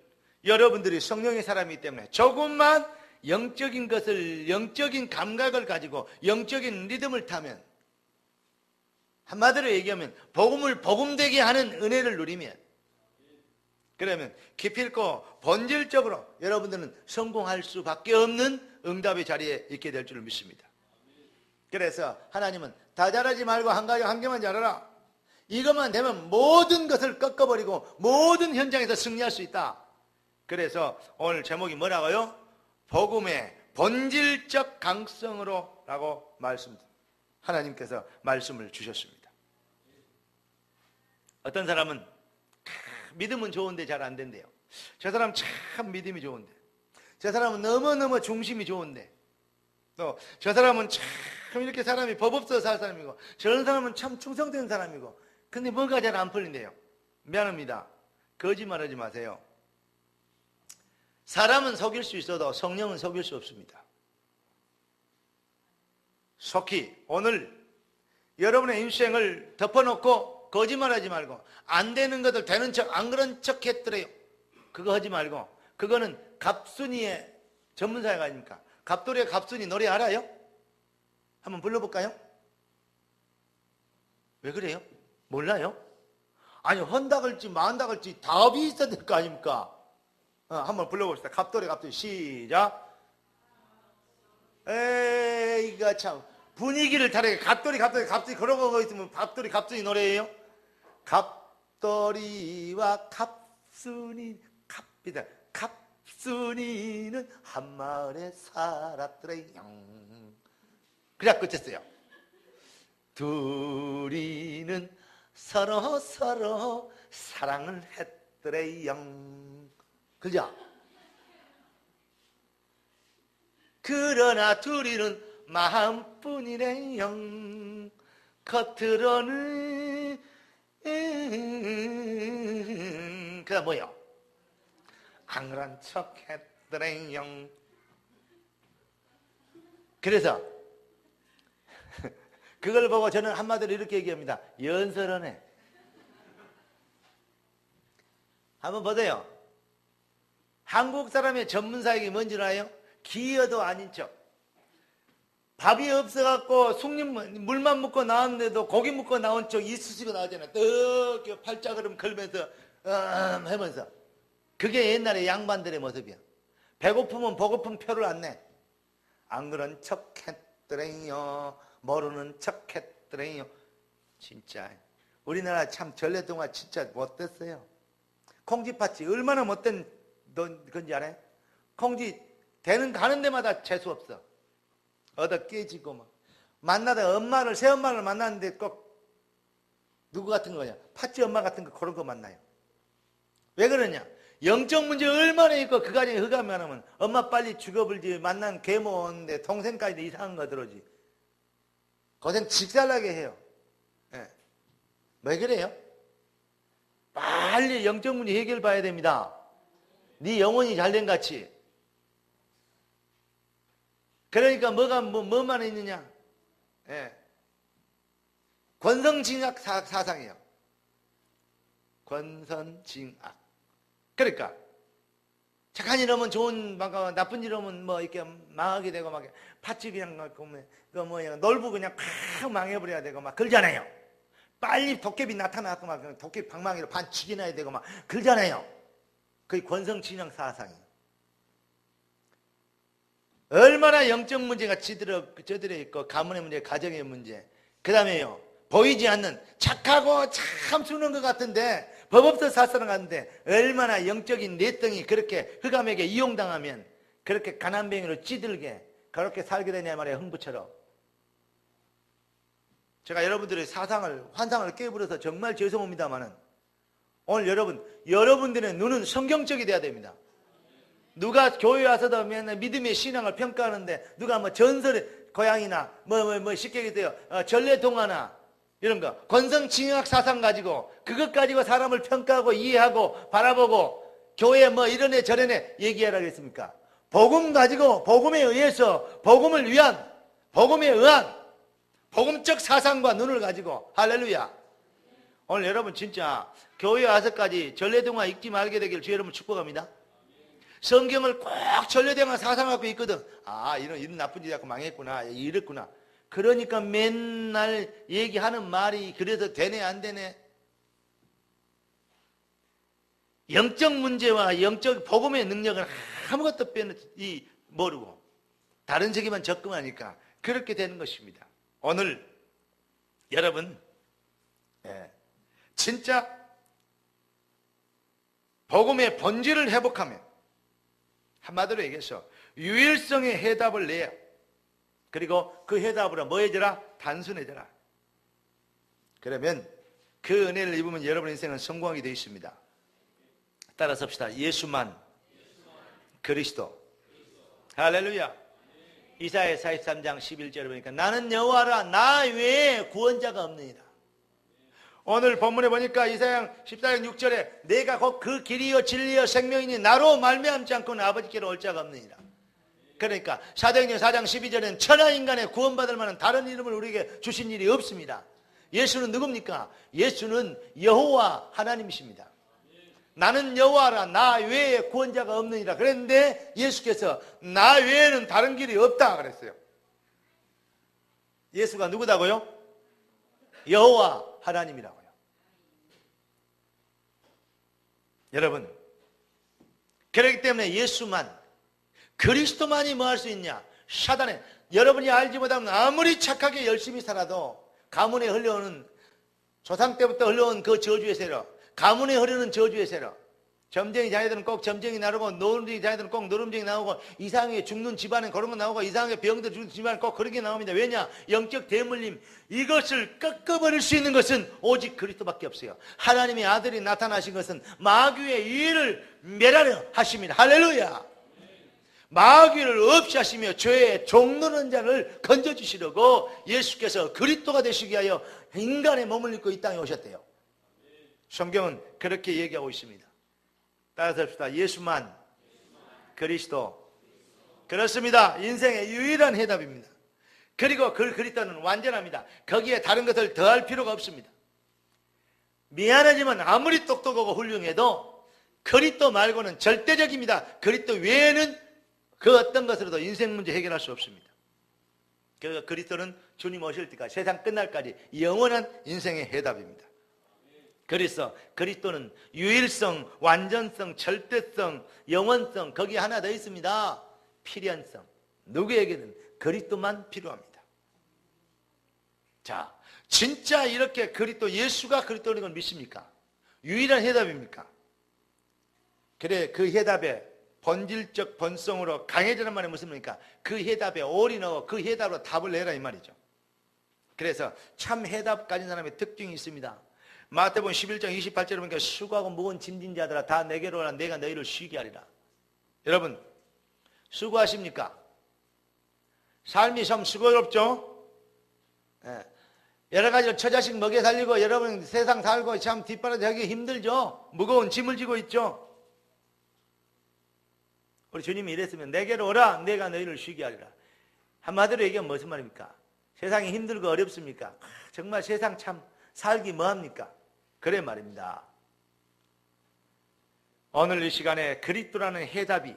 여러분들이 성령의 사람이기 때문에 조금만 영적인 것을 영적인 감각을 가지고 영적인 리듬을 타면 한마디로 얘기하면 복음을 복음되게 하는 은혜를 누리면 그러면 기필코 본질적으로 여러분들은 성공할 수밖에 없는 응답의 자리에 있게 될 줄을 믿습니다. 그래서 하나님은 다 잘하지 말고 한 개만 잘하라. 이것만 되면 모든 것을 꺾어버리고 모든 현장에서 승리할 수 있다. 그래서 오늘 제목이 뭐라고요? 복음의 본질적 강성으로 라고 하나님께서 말씀을 주셨습니다. 어떤 사람은 믿음은 좋은데 잘 안 된대요. 저 사람 참 믿음이 좋은데, 저 사람은 너무너무 중심이 좋은데, 또 저 사람은 참 이렇게 사람이 법 없어서 살 사람이고, 저런 사람은 참 충성된 사람이고, 근데 뭔가 잘 안 풀린대요. 미안합니다. 거짓말하지 마세요. 사람은 속일 수 있어도 성령은 속일 수 없습니다. 속히 오늘 여러분의 인생을 덮어놓고 거짓말하지 말고, 안 되는 것들 되는 척 안 그런 척 했더래요. 그거 하지 말고, 그거는 갑순이의 전문사가 아닙니까? 갑돌이의 갑순이 노래 알아요? 한번 불러볼까요? 왜 그래요? 몰라요? 아니, 헌다 그럴지 만다 그럴지 답이 있어야 될 거 아닙니까? 한번 불러봅시다. 갑돌이 시작. 에이, 이거 참 분위기를 다르게 갑돌이 그러고 거 있으면 갑돌이 갑순이 노래예요? 갑돌이와 갑순이 갑이다. 갑순이는 한 마을에 살았더래요. 그래 끝했어요. 둘이는 서로 사랑을 했더래요. 그죠? 그러나 둘이는 마음뿐이래요. 겉으로는 그다 뭐요? 안 그런 척 했더래요. 그래서 그걸 보고 저는 한마디로 이렇게 얘기합니다. 연설하네. 한번 보세요. 한국 사람의 전문사역이 뭔지 알아요? 기여도 아닌 척. 밥이 없어갖고 물만 먹고 나왔는데도 고기 먹고 나온 척 이쑤시개 나오잖아요. 떡 팔자그름 걸면서 하면서. 그게 옛날에 양반들의 모습이야. 배고프면 보고픈 표를 안 내. 안 그런 척 했더래요. 모르는 척 했더래요. 진짜 우리나라 참 전래동화 진짜 못됐어요. 콩쥐팥이 얼마나 못된 건지 알아요? 콩쥐 가는 데마다 재수 없어. 얻어 깨지고 막. 만나다 새엄마를 만났는데 꼭 누구 같은 거냐? 팥쥐 엄마 같은 거 그런 거 만나요. 왜 그러냐? 영적 문제 얼마나 있고 그 가정에 흑암이 하면 엄마 빨리 죽어버리지. 만난 계모 오는데 동생까지도 이상한 거 들어오지. 고생 직살나게 해요. 네. 왜 그래요? 빨리 영적 문제 해결 봐야 됩니다. 네 영혼이 잘된 같이. 그러니까 뭐만 있느냐? 예. 권선징악 사상이에요. 권선징악. 그러니까 착한 일 하면 좋은 막 나쁜 일 하면 뭐 이렇게 망하게 되고 막 팥이 그냥 놀부 그냥 팍 망해버려야 되고 막 그러잖아요. 빨리 도깨비 나타나고 막 도깨비 방망이로 반 죽여놔야 되고 막 그러잖아요. 그게 권선징악 사상이에요. 얼마나 영적 문제가 저들에 있고 가문의 문제, 가정의 문제. 그 다음에요. 보이지 않는 착하고 참 수는 것 같은데 법 없어 살 사람 같은데 얼마나 영적인 내성이 그렇게 흑암에게 이용당하면 그렇게 가난뱅이로 찌들게 그렇게 살게 되냐 말이에요. 흥부처럼. 제가 여러분들의 환상을 깨부려서 정말 죄송합니다만은 오늘 여러분들의 눈은 성경적이 돼야 됩니다. 누가 교회 와서도 맨날 믿음의 신앙을 평가하는데 누가 뭐 전설의 고향이나 쉽게 얘기해요. 전래동화나 이런 거 권선징악 사상 가지고 그것 가지고 사람을 평가하고 이해하고 바라보고 교회 이런 애 저런 애 얘기하라 그랬습니까? 복음 가지고 복음에 의해서 복음을 위한 복음에 의한 복음적 사상과 눈을 가지고 할렐루야. 오늘 여러분 진짜 교회 와서까지 전래동화 읽지 말게 되길 주 여러분 축복합니다. 성경을 꼭 전래동화 사상 갖고 있거든. 이런 나쁜 짓 갖고 망했구나. 이랬구나. 그러니까 맨날 얘기하는 말이 그래서 되네 안 되네. 영적 문제와 영적 복음의 능력을 아무것도 모르고 다른 세계만 접근하니까 그렇게 되는 것입니다. 오늘 여러분 진짜 복음의 본질을 회복하면, 한마디로 얘기해서 유일성의 해답을 내야, 그리고 그 해답으로 뭐 해져라? 단순해져라. 그러면 그 은혜를 입으면 여러분 인생은 성공하게 되어 있습니다. 따라서 합시다. 예수만 그리스도. 할렐루야. 이사야 43장 11절에 보니까 나는 여호와라, 나 외에 구원자가 없느니라. 오늘 본문에 보니까 이사야 14장 6절에 내가 곧 그 길이요 진리요 생명이니 나로 말미암지 않고는 아버지께로 올 자가 없느니라. 그러니까 사도행전 4장 12절에는 천하 인간의 구원받을 만한 다른 이름을 우리에게 주신 일이 없습니다. 예수는 누굽니까? 예수는 여호와 하나님이십니다. 나는 여호와라, 나 외에 구원자가 없느니라. 그랬는데 예수께서 나 외에는 다른 길이 없다 그랬어요. 예수가 누구다고요? 여호와 하나님이라고요. 여러분, 그렇기 때문에 예수만, 그리스도만이 뭐 할 수 있냐? 사단에, 여러분이 알지 못하면 아무리 착하게 열심히 살아도 가문에 흘러오는, 조상 때부터 흘러온 그 저주의 세력, 가문에 흐르는 저주의 세력, 점쟁이 자녀들은 꼭 점쟁이 나오고, 노름쟁이 자녀들은 꼭 노름쟁이 나오고, 이상하게 죽는 집안은 그런 거 나오고, 이상하게 병들 죽는 집안은 꼭 그런 게 나옵니다. 왜냐? 영적 대물림, 이것을 꺾어버릴 수 있는 것은 오직 그리스도밖에 없어요. 하나님의 아들이 나타나신 것은 마귀의 일을 멸하려 하십니다. 할렐루야. 마귀를 없이 하시며 죄의 종노는 자를 건져주시려고 예수께서 그리스도가 되시기 위하여 인간의 몸을 입고 이 땅에 오셨대요. 성경은 그렇게 얘기하고 있습니다. 따라서 합시다. 예수만 그리스도. 그렇습니다. 인생의 유일한 해답입니다. 그리고 그 그리스도는 완전합니다. 거기에 다른 것을 더할 필요가 없습니다. 미안하지만 아무리 똑똑하고 훌륭해도 그리스도 말고는 절대적입니다. 그리스도 외에는 그 어떤 것으로도 인생 문제 해결할 수 없습니다. 그래서 그리스도는 주님 오실 때까지, 세상 끝날까지 영원한 인생의 해답입니다. 그래서 그리스도는 유일성, 완전성, 절대성, 영원성, 거기에 하나 더 있습니다. 필연성. 누구에게든 그리스도만 필요합니다. 자, 진짜 이렇게 그리스도, 예수가 그리스도인 걸 믿습니까? 유일한 해답입니까? 그래, 그 해답에 본질적 본성으로 강해지는 말이 무슨 말입니까? 그 해답에 올인하고 그 해답으로 답을 내라 이 말이죠. 그래서 참 해답 가진 사람의 특징이 있습니다. 마태복음 11장 28절에 보니까 수고하고 무거운 짐진 자들아 다 내게로 오라, 내가 너희를 쉬게 하리라. 여러분, 수고하십니까? 삶이 참 수고롭죠? 예. 여러 가지로 처자식 먹여 살리고 여러분 세상 살고 참 뒷바라지 하기 힘들죠? 무거운 짐을 지고 있죠? 우리 주님이 이랬으면 내게로 오라, 내가 너희를 쉬게 하리라. 한마디로 얘기하면 무슨 말입니까? 세상이 힘들고 어렵습니까? 정말 세상 참 살기 뭐합니까? 그래 말입니다. 오늘 이 시간에 그리스도라는 해답이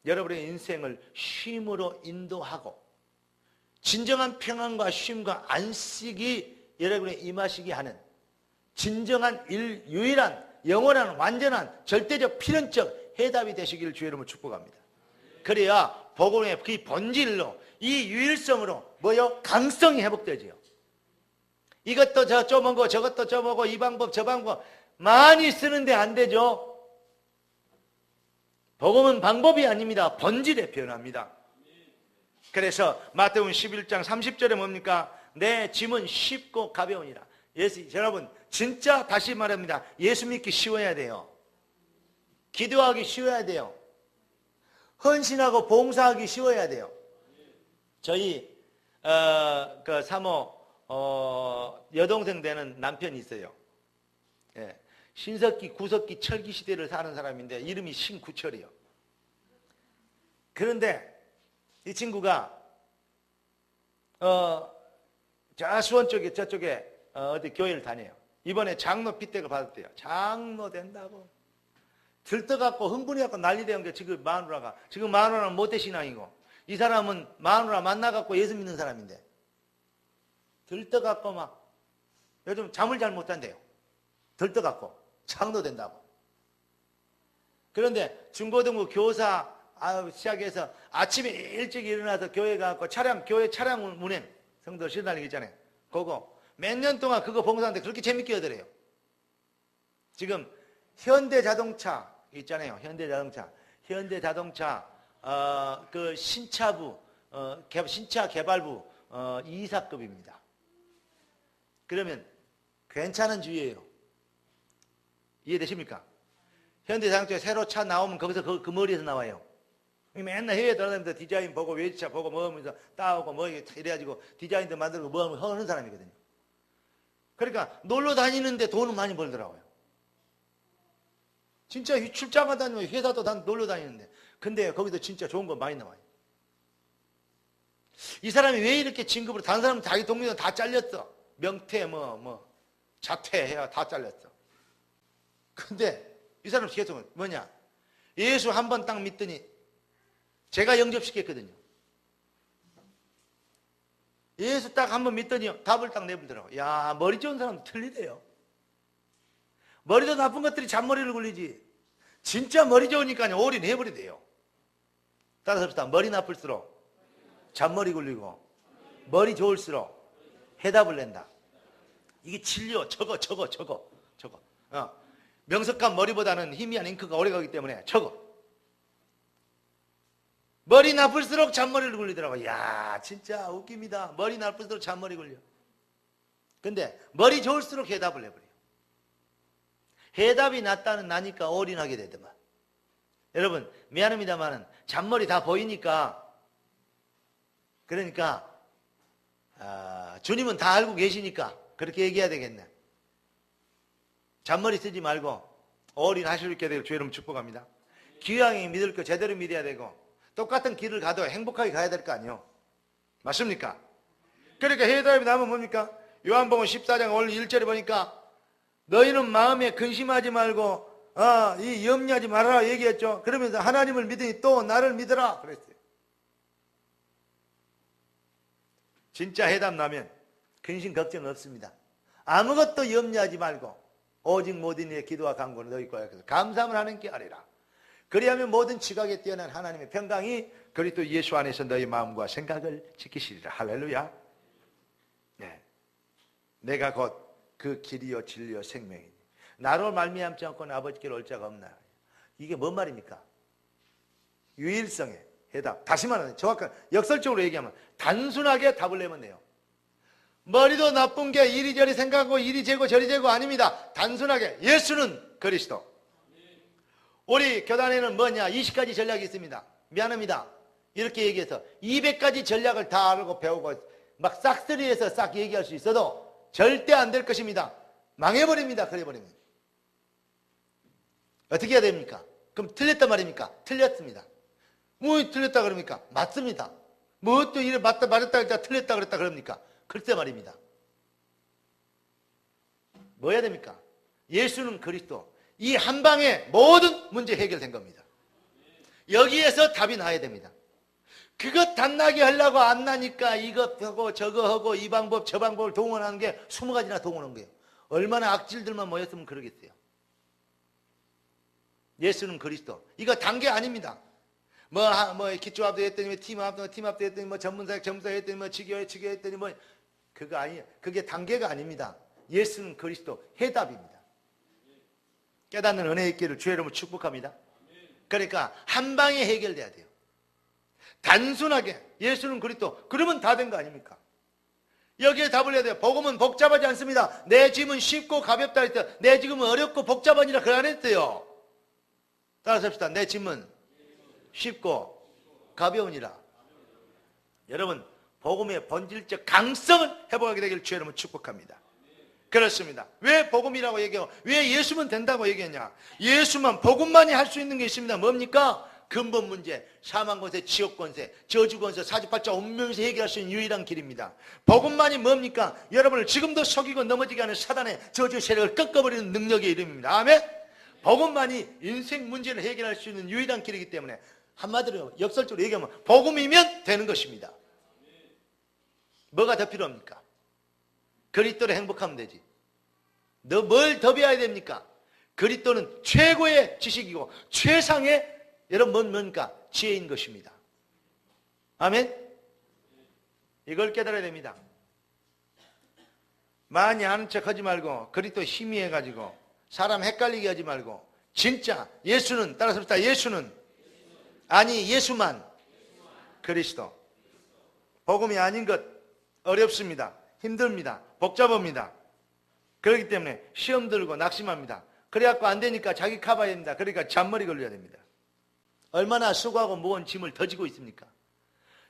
여러분의 인생을 쉼으로 인도하고 진정한 평안과 쉼과 안식이 여러분에 임하시게 하는 진정한 유일한 영원한 완전한 절대적 필연적 해답이 되시기를 주의 이름으로 축복합니다. 그래야 복음의 그 본질로 이 유일성으로 뭐요? 강성이 회복되지요. 이것도 저 쪼먹고 저것도 쪼먹고 이 방법 저 방법 많이 쓰는데 안 되죠. 복음은 방법이 아닙니다. 본질에 변합니다. 그래서 마태복음 11장 30절에 뭡니까? 내 짐은 쉽고 가벼우니라. 여러분 진짜 다시 말합니다. 예수 믿기 쉬워야 돼요. 기도하기 쉬워야 돼요. 헌신하고 봉사하기 쉬워야 돼요. 저희 그 사모 여동생 되는 남편이 있어요. 예. 신석기, 구석기, 철기 시대를 사는 사람인데 이름이 신구철이요. 그런데 이 친구가 저 수원 쪽에 저쪽에 어디 교회를 다녀요. 이번에 장로 빗대를 받았대요. 장로 된다고 들떠갖고 흥분해갖고 난리대는 게 지금 마누라가, 지금 마누라는 모태신앙이고 이 사람은 마누라 만나갖고 예수 믿는 사람인데 들떠갖고 막 요즘 잠을 잘 못 잔대요. 들떠갖고 장로 된다고. 그런데 중고등부 교사 시작해서 아침에 일찍 일어나서 교회 가고 교회 차량 운행 성도 시달리기 전에 그거 몇 년 동안 그거 봉사하는데 그렇게 재밌게 하더래요. 지금 현대자동차 있잖아요. 현대자동차 그 신차부 신차 개발부 이사급입니다. 그러면 괜찮은 주의예요. 이해되십니까? 현대자동차에 새로 차 나오면 거기서 그 머리에서 나와요. 맨날 해외 돌아다니면서 디자인 보고 외제차 보고 뭐 하면서 따오고 뭐 이래가지고 디자인도 만들고 뭐 하는 사람이거든요. 그러니까 놀러 다니는데 돈은 많이 벌더라고요. 진짜 출장 가다니면 회사도 놀러 다니는데 근데 거기도 진짜 좋은 거 많이 나와요. 이 사람이 왜 이렇게 진급으로 다른 사람은 자기 동료는 다 잘렸어. 명퇴 자퇴해야 다 잘렸어. 근데 이 사람 계속 뭐냐? 예수 한 번 딱 믿더니 제가 영접시켰거든요. 예수 딱 한 번 믿더니 답을 딱 내버리더라고요. 야, 머리 좋은 사람은 틀리대요. 머리도 나쁜 것들이 잔머리를 굴리지. 진짜 머리 좋으니까 올인해버리대요. 따라서 합시다. 머리 나쁠수록 잔머리 굴리고 머리 좋을수록 해답을 낸다. 이게 진리요. 저거. 명석한 머리보다는 희미한 잉크가 오래가기 때문에 저거. 머리 나쁠수록 잔머리를 굴리더라고요. 야, 진짜 웃깁니다. 머리 나쁠수록 잔머리 굴려. 근데 머리 좋을수록 해답을 내버려요. 해답이 나니까 올인하게 되더만. 여러분 미안합니다만 잔머리 다 보이니까 그러니까 주님은 다 알고 계시니까 그렇게 얘기해야 되겠네. 잔머리 쓰지 말고 올인하실 수 있게 되길 주의 이름 축복합니다. 기왕에 믿을 거 제대로 믿어야 되고 똑같은 길을 가도 행복하게 가야 될 거 아니에요. 맞습니까? 그러니까 해답이 나면 뭡니까? 요한복음 14장 오늘 1절에 보니까 너희는 마음에 근심하지 말고 이 염려하지 말아라 얘기했죠. 그러면서 하나님을 믿으니 또 나를 믿어라 그랬어요. 진짜 해답 나면 근심 걱정 없습니다. 아무것도 염려하지 말고 오직 모든 일에 기도와 간구를 너희 거야. 그래서 감사함을 하나님께 하리라. 그리하면 모든 지각에 뛰어난 하나님의 평강이 그리스도 예수 안에서 너희 마음과 생각을 지키시리라. 할렐루야. 네. 내가 곧 그 길이요 진리요 생명이니 나로 말미암지 않고는 아버지께로 올 자가 없나. 이게 뭔 말입니까? 유일성의 해답. 다시 말하면 정확한 역설적으로 얘기하면 단순하게 답을 내면 돼요. 머리도 나쁜 게 이리저리 생각하고 이리 재고 저리 재고 아닙니다. 단순하게 예수는 그리스도. 우리 교단에는 뭐냐 20가지 전략이 있습니다. 미안합니다. 이렇게 얘기해서 200가지 전략을 다 알고 배우고 막 싹쓸이해서 싹 얘기할 수 있어도 절대 안 될 것입니다. 망해버립니다. 그래버립니다. 어떻게 해야 됩니까? 그럼 틀렸단 말입니까? 틀렸습니다. 뭐 틀렸다 그럽니까? 맞습니다. 뭐 또 이래 맞다 그랬다 틀렸다 그랬다 그럽니까? 글쎄 말입니다. 뭐 해야 됩니까? 예수는 그리스도. 이 한 방에 모든 문제 해결된 겁니다. 여기에서 답이 나야 됩니다. 그것 단나게 하려고 안 나니까 이것하고 저거하고 이 방법 저 방법을 동원하는 게 20가지나 동원한 거예요. 얼마나 악질들만 모였으면 그러겠어요. 예수는 그리스도. 이거 단계 아닙니다. 기초합도 했더니 팀합도 했더니 전문사역 했더니 직교 했더니 그거 아니에요. 그게 단계가 아닙니다. 예수는 그리스도 해답입니다. 깨닫는 은혜 있기를 주의 이름으로 축복합니다. 그러니까 한 방에 해결돼야 돼요. 단순하게 예수는 그리스도. 그러면 다 된 거 아닙니까? 여기에 답을 해야 돼요. 복음은 복잡하지 않습니다. 내 짐은 쉽고 가볍다 했어요. 내 짐은 어렵고 복잡하니라 그걸 안 했어요. 따라서 합시다. 내 짐은 쉽고 가벼우니라. 여러분 복음의 본질적 강성을 회복하게 되기를 주의 이름으로 축복합니다. 그렇습니다. 왜 복음이라고 얘기하고 왜 예수면 된다고 얘기했냐? 예수만 복음만이 할 수 있는 게 있습니다. 뭡니까? 근본 문제, 사망 권세, 지옥 권세, 저주 권세, 사주팔자 운명에서 해결할 수 있는 유일한 길입니다. 복음만이 뭡니까? 여러분을 지금도 속이고 넘어지게 하는 사단의 저주 세력을 꺾어버리는 능력의 이름입니다. 아멘? 복음만이 인생 문제를 해결할 수 있는 유일한 길이기 때문에 한마디로 역설적으로 얘기하면 복음이면 되는 것입니다. 뭐가 더 필요합니까? 그리스도로 행복하면 되지. 너 뭘 더 배워야 됩니까? 그리스도는 최고의 지식이고 최상의 여러분 뭡니까? 지혜인 것입니다. 아멘? 이걸 깨달아야 됩니다. 많이 아는 척 하지 말고 그리스도 희미해가지고 사람 헷갈리게 하지 말고 진짜 예수는, 따라서 봅시다. 예수는, 아니 예수만 그리스도. 복음이 아닌 것 어렵습니다. 힘듭니다. 복잡합니다. 그렇기 때문에 시험 들고 낙심합니다. 그래갖고 안 되니까 자기 카바야 됩니다. 그러니까 잔머리 걸려야 됩니다. 얼마나 수고하고 무거운 짐을 더 지고 있습니까?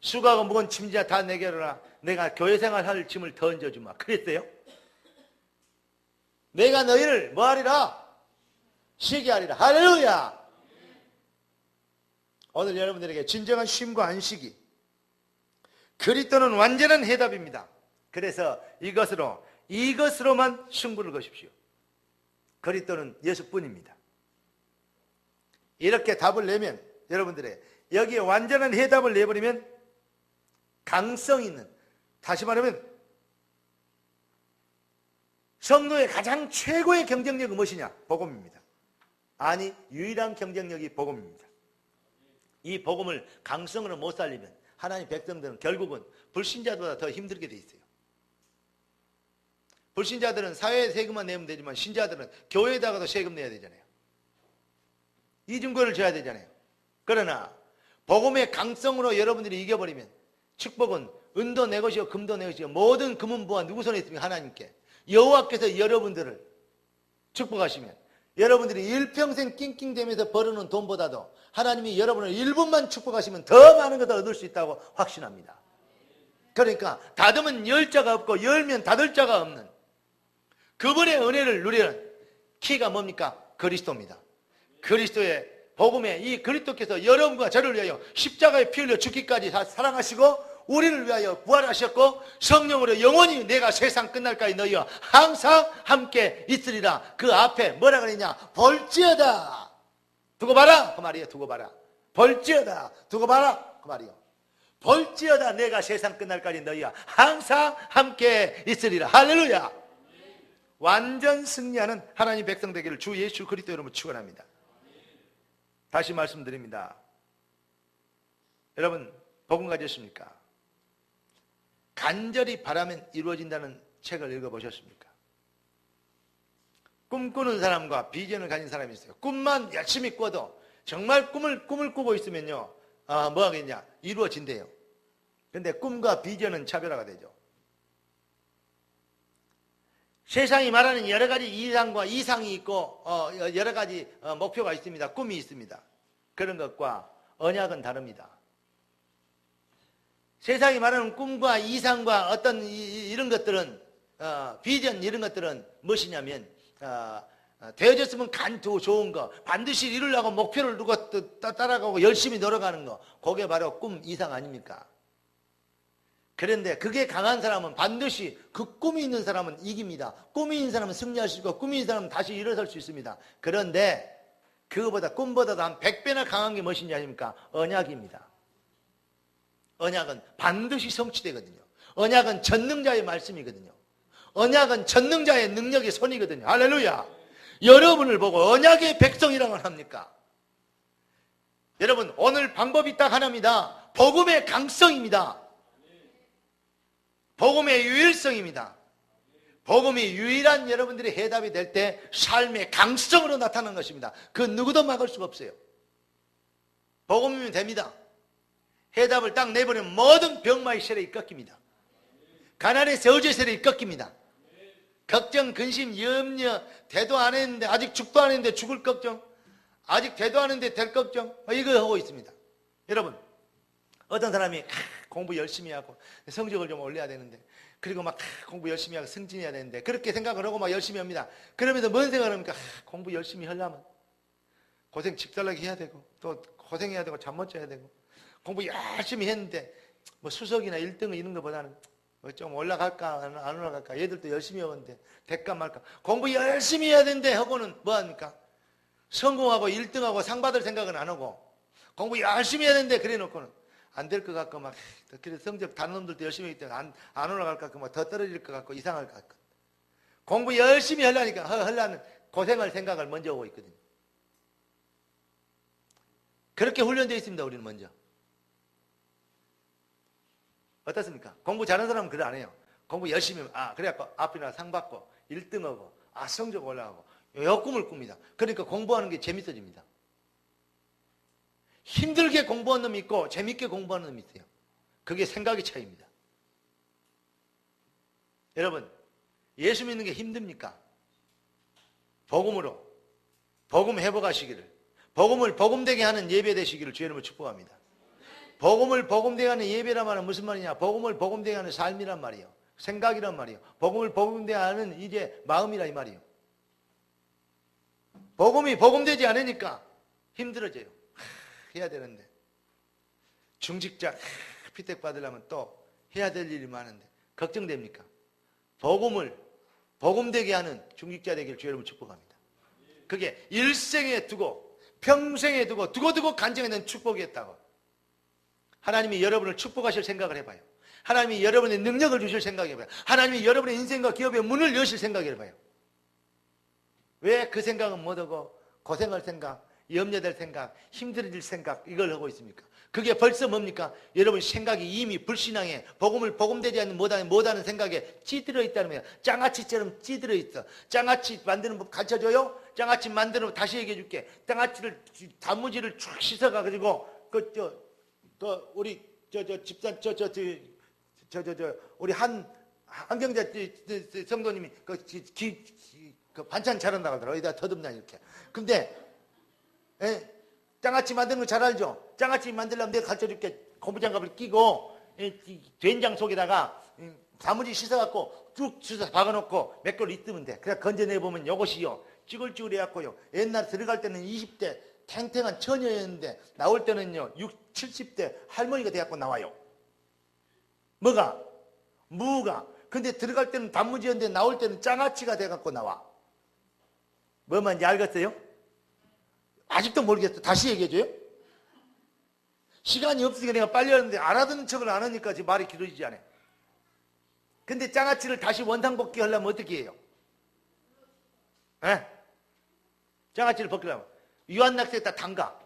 수고하고 무거운 짐이야 다 내게 하라. 내가 교회생활 할 짐을 더 얹어주마. 그랬어요? 내가 너희를 뭐 하리라? 쉬게 하리라. 할렐루야! 오늘 여러분들에게 진정한 쉼과 안식이, 그리스도는 완전한 해답입니다. 그래서 이것으로만 승부를 거십시오. 그리스도는 예수뿐입니다. 이렇게 답을 내면, 여러분들의 여기에 완전한 해답을 내버리면 강성 있는, 다시 말하면 성도의 가장 최고의 경쟁력은 무엇이냐? 복음입니다. 아니, 유일한 경쟁력이 복음입니다. 이 복음을 강성으로 못 살리면 하나님 백성들은 결국은 불신자보다 더 힘들게 돼 있어요. 불신자들은 사회에 세금만 내면 되지만 신자들은 교회에다가도 세금 내야 되잖아요. 이중권을 져야 되잖아요. 그러나 복음의 강성으로 여러분들이 이겨버리면 축복은 은도 내 것이요 금도 내 것이요 모든 금은 부와 누구 손에 있습니까? 하나님께. 여호와께서 여러분들을 축복하시면 여러분들이 일평생 낑낑대면서 벌어놓은 돈보다도 하나님이 여러분을 1분만 축복하시면 더 많은 것을 얻을 수 있다고 확신합니다. 그러니까 닫으면 열 자가 없고 열면 닫을 자가 없는 그분의 은혜를 누리는 키가 뭡니까? 그리스도입니다. 그리스도의 복음에 이 그리스도께서 여러분과 저를 위하여 십자가에 피 흘려 죽기까지 사랑하시고 우리를 위하여 부활하셨고 성령으로 영원히 내가 세상 끝날까지 너희와 항상 함께 있으리라. 그 앞에 뭐라 그랬냐? 볼지어다 두고 봐라 그 말이에요. 두고 봐라. 볼지어다 두고 봐라 그 말이에요. 볼지어다 내가 세상 끝날까지 너희와 항상 함께 있으리라. 할렐루야. 완전 승리하는 하나님 백성 되기를 주 예수 그리스도 이름으로 축원합니다. 다시 말씀드립니다. 여러분 복음 가졌습니까? 간절히 바라면 이루어진다는 책을 읽어보셨습니까? 꿈꾸는 사람과 비전을 가진 사람이 있어요. 꿈만 열심히 꿔도 정말 꿈을 꾸고 있으면요, 뭐 하겠냐? 이루어진대요. 근데 꿈과 비전은 차별화가 되죠. 세상이 말하는 여러 가지 이상이 있고 여러 가지 목표가 있습니다. 꿈이 있습니다. 그런 것과 언약은 다릅니다. 세상이 말하는 꿈과 이상과 어떤 이런 것들은 비전 이런 것들은 무엇이냐면 되어졌으면 좋은 거 반드시 이루려고 목표를 두고 따라가고 열심히 노력하는 거 그게 바로 꿈 이상 아닙니까? 그런데 그게 강한 사람은 반드시 그 꿈이 있는 사람은 이깁니다. 꿈이 있는 사람은 승리할 수 있고 꿈이 있는 사람은 다시 일어설 수 있습니다. 그런데 그거보다 꿈보다도 한 100배나 강한 게 무엇인지 아십니까? 언약입니다. 언약은 반드시 성취되거든요. 언약은 전능자의 말씀이거든요. 언약은 전능자의 능력의 손이거든요. 할렐루야. 여러분을 보고 언약의 백성이라고 합니까? 여러분 오늘 방법이 딱 하나입니다. 복음의 강성입니다. 복음의 유일성입니다. 복음이 유일한 여러분들의 해답이 될 때 삶의 강성으로 나타나는 것입니다. 그 누구도 막을 수가 없어요. 복음이면 됩니다. 해답을 딱 내버리면 모든 병마의 세력이 꺾입니다. 가난의 저주의 세력이 꺾입니다. 걱정, 근심, 염려, 대도 안 했는데 아직 죽도 안 했는데 죽을 걱정, 아직 대도 안 했는데 될 걱정, 이거 하고 있습니다. 여러분 어떤 사람이 공부 열심히 하고 성적을 좀 올려야 되는데 그리고 막 공부 열심히 하고 승진해야 되는데 그렇게 생각을 하고 막 열심히 합니다. 그러면서 뭔 생각을 합니까? 공부 열심히 하려면 고생 집살나게 해야 되고 또 고생해야 되고 잠 못 자야 되고 공부 열심히 했는데 뭐 수석이나 1등을 이런 것보다는 뭐 좀 올라갈까 안 올라갈까 얘들도 열심히 하는데 될까 말까 공부 열심히 해야 되는데 하고는 뭐 합니까? 성공하고 1등하고 상 받을 생각은 안 하고 공부 열심히 해야 되는데 그래 놓고는 안 될 것 같고 막 그래 성적 다른 놈들도 열심히 하기 때문에 안 올라갈 것 같고 막 더 떨어질 것 같고 이상할 것 같고 공부 열심히 하려니까 하려는 고생할 생각을 먼저 하고 있거든요. 그렇게 훈련되어 있습니다. 우리는 먼저. 어떻습니까? 공부 잘하는 사람은 그래 안 해요. 공부 열심히 그래갖고 앞이나 상 받고 1등하고 성적 올라가고 꿈을 꿉니다. 그러니까 공부하는 게 재밌어집니다. 힘들게 공부하는 놈이 있고 재밌게 공부하는 놈이 있어요. 그게 생각의 차이입니다. 여러분, 예수 믿는 게 힘듭니까? 복음으로 복음 회복하시기를, 복음을 복음되게 하는 예배 되시기를 주의 이름으로 축복합니다. 복음을 복음되게 하는 예배란 말은 무슨 말이냐? 복음을 복음되게 하는 삶이란 말이에요. 생각이란 말이에요. 복음을 복음되게 하는 이제 마음이라 이 말이에요. 복음이 복음되지 않으니까 힘들어져요. 해야 되는데 중직자 피택 받으려면 또 해야 될 일이 많은데 걱정됩니까? 복음을 복음되게 하는 중직자 되기를 주의 이름으로 축복합니다. 그게 일생에 두고 평생에 두고 두고 간증하는 축복이었다고. 하나님이 여러분을 축복하실 생각을 해봐요. 하나님이 여러분의 능력을 주실 생각을 해봐요. 하나님이 여러분의 인생과 기업의 문을 여실 생각을 해봐요. 왜 그 생각은 못하고 고생할 생각, 염려될 생각, 힘들어질 생각 이걸 하고 있습니까? 그게 벌써 뭡니까? 여러분 생각이 이미 불신앙에 복음을 복음되지 않는 못하는 생각에 찌들어 있다는 거예요. 장아찌처럼 찌들어 있어. 장아찌 만드는 법 가르쳐줘요? 장아찌 만드는 법 다시 얘기해 줄게. 장아찌를 단무지를 쭉 씻어가지고 우리 집산 우리 한경자 성도님이 그 반찬 잘한다고 하더라고요. 여기다 더듬나 이렇게. 근데 장아찌 만드는 거 잘 알죠? 장아찌 만들려면 내가 가르쳐줄게. 고무장갑을 끼고 된장 속에다가 단무지 씻어갖고 쭉 씻어서 박아놓고 몇 개월 있으면 돼. 그냥 건져내보면 요것이요 찌글찌글해갖고요. 옛날 들어갈 때는 20대 탱탱한 처녀였는데 나올 때는요 60, 70대 할머니가 돼갖고 나와요. 뭐가? 무가. 근데 들어갈 때는 단무지였는데 나올 때는 장아찌가 돼갖고 나와. 뭐 말인지 알겠어요? 아직도 모르겠어. 다시 얘기해줘요? 시간이 없으니까 내가 빨리 하는데 알아듣는 척을 안 하니까 지금 말이 길어지지 않아요. 근데 장아찌를 다시 원상복귀 하려면 어떻게 해요? 장아찌를 벗기려면 유한낙지에다 담가.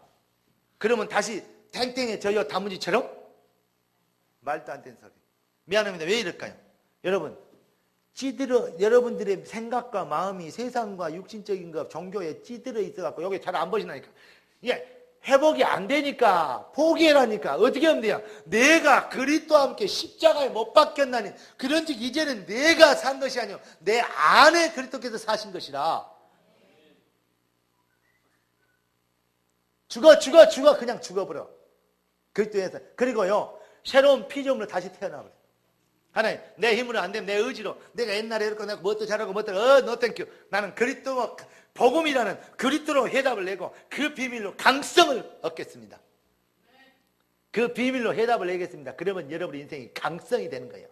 그러면 다시 탱탱해져요. 단무지처럼? 말도 안 되는 소리. 미안합니다. 왜 이럴까요? 여러분, 여러분들의 생각과 마음이 세상과 육신적인 것, 종교에 찌들어 있어갖고 여기 잘 안 보시나니까. 이게 회복이 안 되니까 포기해라니까. 어떻게 하면 돼요? 내가 그리스도와 함께 십자가에 못 박혔나니 그런즉 이제는 내가 산 것이 아니요 내 안에 그리스도께서 사신 것이라. 죽어 그냥 죽어버려. 그리스도에서. 그리고요 새로운 피조물로 다시 태어나버려. 하나님, 내 힘으로 안 되면 내 의지로 내가 옛날에 이렇게 내가 뭣도 잘하고 뭣도 no thank you. 나는 그리스도 복음이라는 그리스도로 해답을 내고 그 비밀로 강성을 얻겠습니다. 그 비밀로 해답을 내겠습니다. 그러면 여러분의 인생이 강성이 되는 거예요.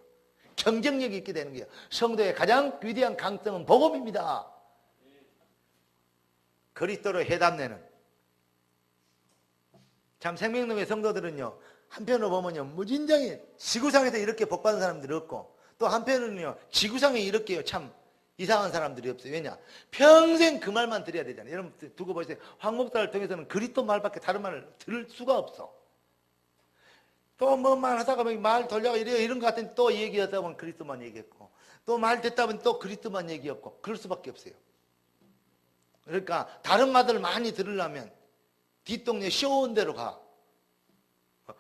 경쟁력이 있게 되는 거예요. 성도의 가장 위대한 강성은 복음입니다. 그리스도로 해답 내는. 참 생명동의 성도들은요 한편으로 보면요 무진장이 지구상에서 이렇게 복받은 사람들이 없고 또 한편으로는요 지구상에 이렇게요 참 이상한 사람들이 없어요. 왜냐? 평생 그 말만 들어야 되잖아요. 여러분 두고 보세요. 황 목사를 통해서는 그리스도 말밖에 다른 말을 들을 수가 없어. 또 뭐 말하다가 말 돌려가 이런 것 같은 또 얘기하다 보면 그리스도만 얘기했고 또 말 듣다 보면 또 그리스도만 얘기했고 그럴 수밖에 없어요. 그러니까 다른 말들을 많이 들으려면 뒷동네 쇼온 데로 가.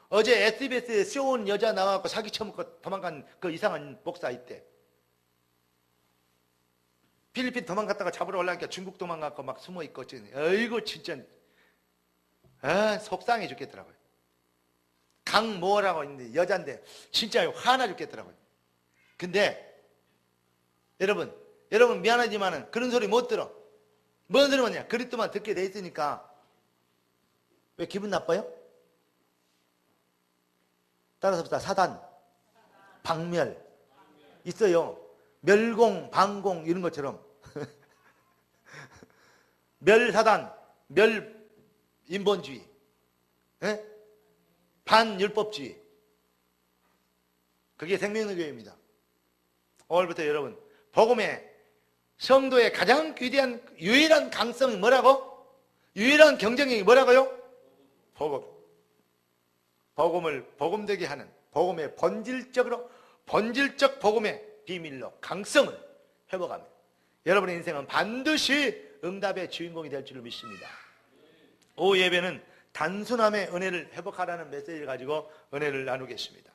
어제 SBS에 쇼온 여자 나와서 사기 쳐먹고 도망간 그 이상한 목사 있대. 필리핀 도망갔다가 잡으러 올라가니까 중국 도망갔고 막 숨어있고. 어이구 진짜 속상해 죽겠더라고요. 강모라고 있는데 여잔데 진짜 화나 죽겠더라고요. 근데 여러분 미안하지만은 그런 소리 못 들어. 뭐 들으면요 그리스도만 듣게 돼 있으니까 왜 기분 나빠요? 따라서 봅시다. 사단, 박멸 있어요. 멸공, 방공 이런 것처럼 멸사단, 멸인본주의, 반율법주의. 그게 생명의 교회입니다. 오늘부터 여러분 복음의 성도의 가장 귀대한 유일한 강성이 뭐라고? 유일한 경쟁력이 뭐라고요? 복음을 복음되게 하는 복음의 본질적 복음의 비밀로 강성을 회복합니다. 여러분의 인생은 반드시 응답의 주인공이 될 줄을 믿습니다. 오후 예배는 단순함의 은혜를 회복하라는 메시지를 가지고 은혜를 나누겠습니다.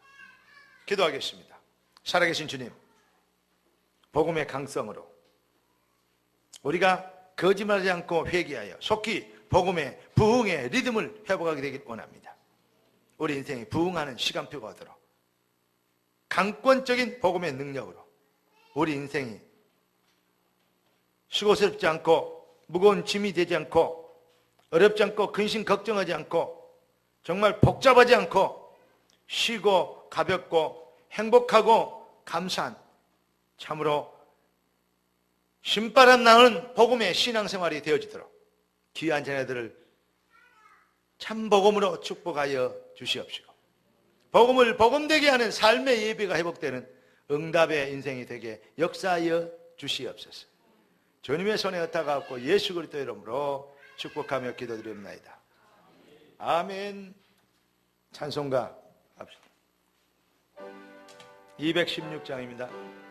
기도하겠습니다. 살아계신 주님, 복음의 강성으로 우리가 거짓말하지 않고 회개하여 속히 복음의 부흥의 리듬을 회복하게 되길 원합니다. 우리 인생이 부흥하는 시간표가 오도록 강권적인 복음의 능력으로 우리 인생이 수고스럽지 않고 무거운 짐이 되지 않고 어렵지 않고 근심 걱정하지 않고 정말 복잡하지 않고 쉬고 가볍고 행복하고 감사한 참으로 신바람 나는 복음의 신앙생활이 되어지도록 귀한 자녀들을 참 복음으로 축복하여 주시옵시고 복음을 복음되게 하는 삶의 예배가 회복되는 응답의 인생이 되게 역사하여 주시옵소서. 주님의 손에 얹어갖고 예수 그리스도의 이름으로 축복하며 기도드립니다. 아멘. 찬송가 합시다. 216장입니다.